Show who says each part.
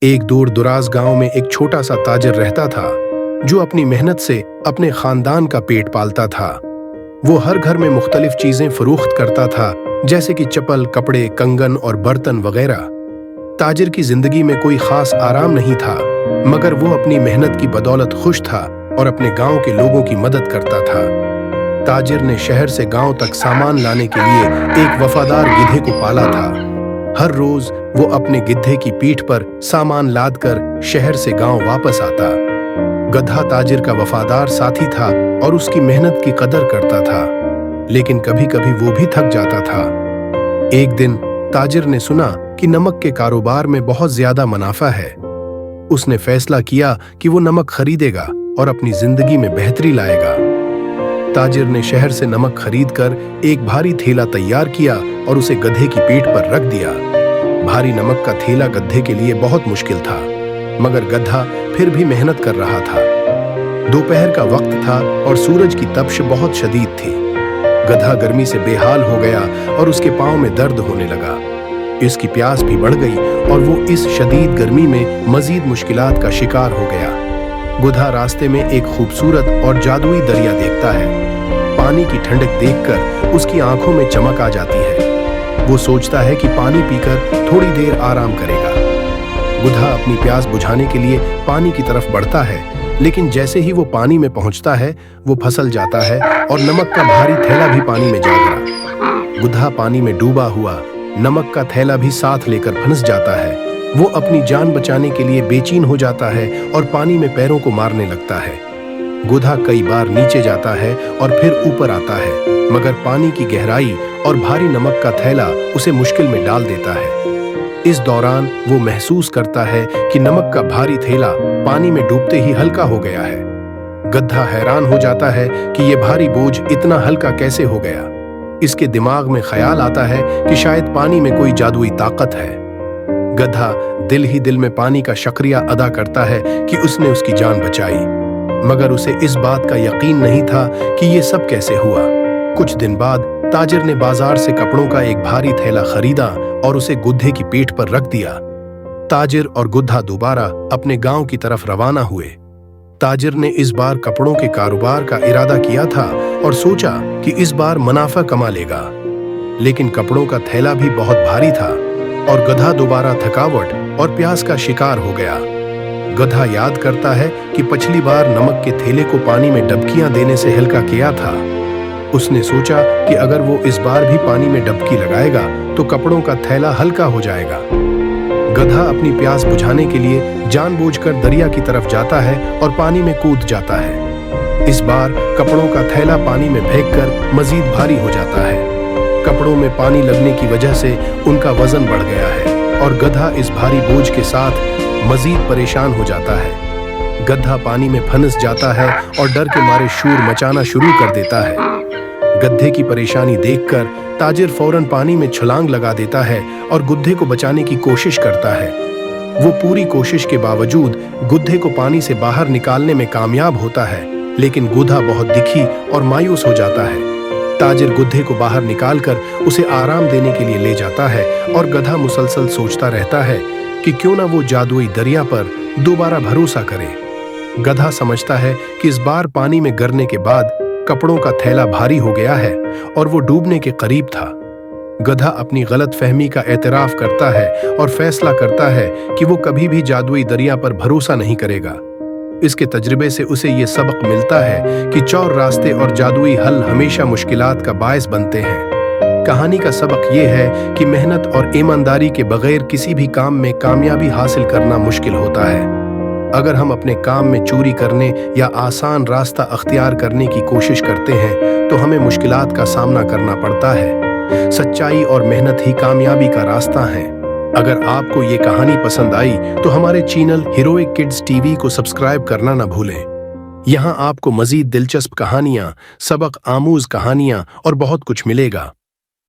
Speaker 1: एक दूर दुराज गांव में एक छोटा सा ताजिर रहता था जो अपनी मेहनत से अपने खानदान का पेट पालता था। वो हर घर में मुख्तलिफ चीजें फरोख्त करता था, जैसे कि चप्पल, कपड़े, कंगन और बर्तन वगैरह। ताजिर की जिंदगी में कोई खास आराम नहीं था, मगर वो अपनी मेहनत की बदौलत खुश था और अपने गांव के लोगों की मदद करता था। ताजिर ने शहर से गांव तक सामान लाने के लिए एक वफादार गिद्धे को पाला था। हर रोज वो अपने गिद्धे की पीठ पर सामान लाद कर शहर से गांव वापस आता। गधा ताजिर का वफादार साथी था और उसकी मेहनत की कदर करता था, लेकिन कभी कभी वो भी थक जाता था। एक दिन ताजिर ने सुना कि नमक के कारोबार में बहुत ज्यादा मुनाफा है। उसने फैसला किया कि वो नमक खरीदेगा और अपनी जिंदगी में बेहतरी लाएगा। ताजिर ने शहर से नमक खरीदकर एक भारी थैला तैयार किया और उसे गधे की पीठ पर रख दिया। भारी नमक का थैला गधे के लिए बहुत मुश्किल था, मगर गधा फिर भी मेहनत कर रहा था। दोपहर का वक्त था और सूरज की तपिश बहुत शदीद थी। गधा गर्मी से बेहाल हो गया और उसके पांव में दर्द होने लगा। इसकी प्यास भी बढ़ गई और वो इस शदीद गर्मी में मजीद मुश्किलात का शिकार हो गया। गधा रास्ते में एक खूबसूरत और जादुई दरिया देखता है। पानी की ठंडक देखकर उसकी आंखों में चमक आ जाती है। वो सोचता है कि पानी पीकर थोड़ी देर आराम करेगा। गधा अपनी प्यास बुझाने के लिए पानी की तरफ बढ़ता है, लेकिन जैसे ही वो पानी में पहुंचता है वो फिसल जाता है और नमक का भारी थैला भी पानी में जा गिरा। गधा पानी में डूबा हुआ नमक का थैला भी साथ लेकर फंस जाता है। वो अपनी जान बचाने के लिए बेचैन हो जाता है और पानी में पैरों को मारने लगता है। गधा कई बार नीचे जाता है और फिर ऊपर आता है, मगर पानी की गहराई और भारी नमक का थैला उसे मुश्किल में डाल देता है। इस दौरान वो महसूस करता है कि नमक का भारी थैला पानी में डूबते ही हल्का हो गया है। गधा हैरान हो जाता है कि ये भारी बोझ इतना हल्का कैसे हो गया। इसके दिमाग में ख्याल आता है कि शायद पानी में कोई जादुई ताकत है। गधा दिल ही दिल में पानी का शुक्रिया अदा करता है कि उसने उसकी जान बचाई, मगर उसे इस बात का यकीन नहीं था कि ये सब कैसे हुआ। कुछ दिन बाद ताजिर ने बाजार से कपड़ों का एक भारी थैला खरीदा और उसे गधे की पीठ पर रख दिया। ताजिर और गधा दोबारा अपने गांव की तरफ रवाना हुए। ताजिर ने इस बार कपड़ों के कारोबार का इरादा किया था और सोचा कि इस बार मुनाफा कमा लेगा, लेकिन कपड़ों का थैला भी बहुत भारी था और गधा दोबारा थकावट और प्यास का शिकार हो गया। गधा याद करता है कि पिछली बार नमक के थैले को पानी में डुबकियां देने से हल्का किया था। उसने सोचा कि अगर वो इस बार भी पानी में डुबकी लगाएगा तो कपड़ों का थैला हल्का हो जाएगा। गधा अपनी प्यास बुझाने के लिए जानबूझकर दरिया की तरफ जाता है और पानी में कूद जाता है। इस बार कपड़ों का थैला पानी में फेंककर मजीद भारी हो जाता है। कपड़ों में पानी लगने की वजह से उनका वजन बढ़ गया है और गधा इस भारी बोझ के साथ मजीद परेशान हो जाता है। गधा पानी में फंस जाता है और डर के मारे शोर मचाना शुरू कर देता है। गधे की परेशानी देखकर ताजिर फौरन पानी में छलांग लगा देता है और गधे को बचाने की कोशिश करता है। वो पूरी कोशिश के बावजूद गधे को पानी से बाहर निकालने में कामयाब होता है, लेकिन गधा बहुत दुखी और मायूस हो जाता है। ताजिर गधे को बाहर निकालकर उसे आराम देने के लिए ले जाता है और गधा मुसलसल सोचता रहता है कि क्यों ना वो जादुई दरिया पर दोबारा भरोसा करे। गधा समझता है कि इस बार पानी में गिरने के बाद कपड़ों का थैला भारी हो गया है और वो डूबने के करीब था। गधा अपनी गलत फहमी का एतराफ करता है और फैसला करता है कि वो कभी भी जादुई दरिया पर भरोसा नहीं करेगा। इसके तजुर्बे से उसे ये सबक मिलता है कि चौर रास्ते और जादुई हल हमेशा मुश्किलात का बायस बनते हैं। कहानी का सबक ये है कि मेहनत और ईमानदारी के बगैर किसी भी काम में कामयाबी हासिल करना मुश्किल होता है। अगर हम अपने काम में चोरी करने या आसान रास्ता अख्तियार करने की कोशिश करते हैं तो हमें मुश्किलात का सामना करना पड़ता है। सच्चाई और मेहनत ही कामयाबी का रास्ता है। अगर आपको ये कहानी पसंद आई तो हमारे चैनल हीरोइक किड्स टीवी को सब्सक्राइब करना न भूलें। यहाँ आपको मजीद दिलचस्प कहानियाँ, सबक आमूज कहानियाँ और बहुत कुछ मिलेगा।